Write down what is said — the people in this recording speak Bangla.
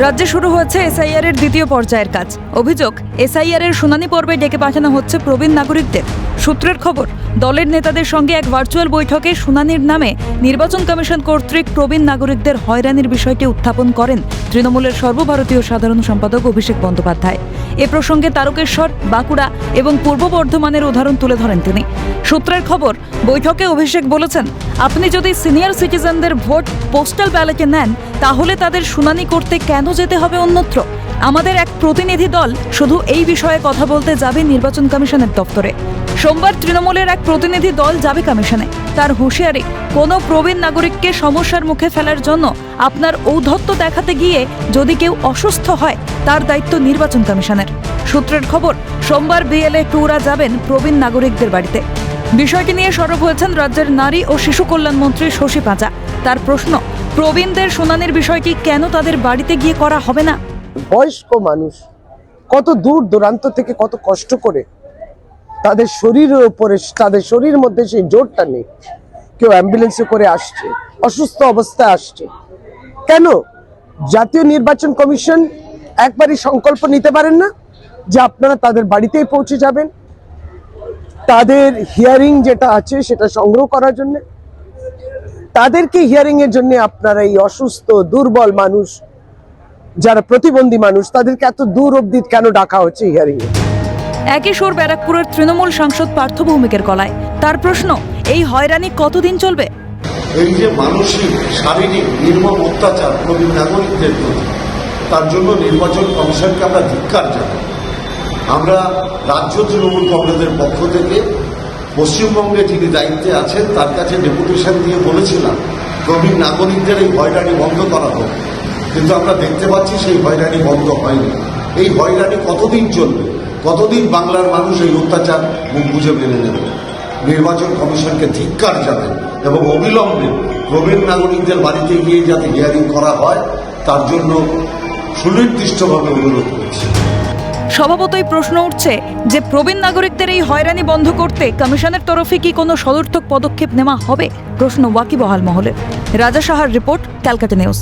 রাজ্যে শুরু হয়েছে এসআইআর এর দ্বিতীয় পর্যায়ের কাজ। অভিযোগ, এসআইআর এর শুনানি পর্বে ডেকে পাঠানো হচ্ছে প্রবীণ নাগরিকদের। সূত্রের খবর, দলের নেতাদের সঙ্গে এক ভার্চুয়াল বৈঠকে শুনানির নামে নির্বাচন কমিশন কর্তৃক প্রবীণ নাগরিকদের হয়রানির বিষয়টি উত্থাপন করেন তৃণমূলের সর্বভারতীয় সাধারণ সম্পাদক অভিষেক বন্দ্যোপাধ্যায়। এ প্রসঙ্গে তারকেশ্বর, বাঁকুড়া এবং পূর্ব বর্ধমানের উদাহরণ তুলে ধরেন তিনি। সূত্রের খবর, বৈঠকে অভিষেক বলেছেন, আপনি যদি সিনিয়র সিটিজেনদের ভোট পোস্টাল ব্যালটে নেন, তাহলে তাদের শুনানি করতে কেন যেতে হবে অন্যত্র? আমাদের এক প্রতিনিধি দল শুধু এই বিষয়ে কথা বলতে যাবে নির্বাচন কমিশনের দপ্তরে। সোমবার তৃণমূলের এক প্রতিনিধি দল যাবে কমিশনে। তার হুঁশিয়ারি, কোনো প্রবীণ নাগরিককে সমস্যার মুখে ফেলার জন্য আপনার ঔদ্ধত্য দেখাতে গিয়ে যদি কেউ অসুস্থ হয়, তার দায়িত্ব নির্বাচন কমিশনের। সূত্রের খবর, সোমবার বিএলএ টুরা যাবেন প্রবীণ নাগরিকদের বাড়িতে। বিষয়টি নিয়ে সরব হয়েছেন রাজ্যের নারী ও শিশু কল্যাণ মন্ত্রী শশী পাঁজা। তার প্রশ্ন, প্রবীণদের শুনানির বিষয়টি কেন তাদের বাড়িতে গিয়ে করা হবে না? বয়স্ক মানুষ কত দূর দূরান্ত থেকে কত কষ্ট করে তাদের শরীরের উপরে, তাদের শরীরের মধ্যে সেই জোরটা নেই। কেউ অ্যাম্বুলেন্সে করে আসছে, অসুস্থ অবস্থায় আসছে। কেন জাতীয় নির্বাচন কমিশন একবারই সংকল্প নিতে পারেন না যে আপনারা তাদের বাড়িতেই পৌঁছে যাবেন, তাদের হিয়ারিং যেটা আছে সেটা সংগ্রহ করার জন্য? তাদেরকে হিয়ারিং এর জন্য আপনারা এই অসুস্থ দুর্বল মানুষ, যারা প্রতিবন্ধী মানুষ, তাদেরকে এত দূর অবধি কেন ডাকা হচ্ছে হিয়ারিং এ? একই সুর ব্যারাকপুরের তৃণমূল সাংসদ পার্থ ভৌমিকের গলায়। তার প্রশ্ন, এই হয়রানি কতদিন চলবে? এই যে মানসিক শারীরিক নির্মম অত্যাচার প্রবীণ নাগরিকদের প্রতি, তার জন্য নির্বাচন কমিশনকে আমরা ধিক্কার জানাই। আমরা রাজ্য তৃণমূল কংগ্রেসের পক্ষ থেকে পশ্চিমবঙ্গে যিনি দায়িত্বে আছেন তার কাছে ডেপুটেশন দিয়ে বলেছিলাম প্রবীণ নাগরিকদের এই হয়রানি বন্ধ করা হোক, কিন্তু আমরা দেখতে পাচ্ছি সেই হয়রানি বন্ধ হয়নি। এই হয়রানি কতদিন চলবে? কতদিন বাংলার মানুষ এই অত্যাচার মুখ বুঝে মেনে নেবে? নির্বাচন কমিশনকে ধিক্কার জানান এবং অবিলম্বে প্রবীণ নাগরিকদের বাড়িতে গিয়ে যাতে হিয়ারিং করা হয় তার জন্য সুনির্দিষ্টভাবে অনুরোধ করছি। স্বভাবতই প্রশ্ন উঠছে যে প্রবীণ নাগরিকদের এই হয়রানি বন্ধ করতে কমিশনের তরফে কি কোনো সদর্থক পদক্ষেপ নেওয়া হবে? প্রশ্ন ওয়াকিবহাল মহলের। রাজা সাহার রিপোর্ট, ক্যালকাটা নিউজ।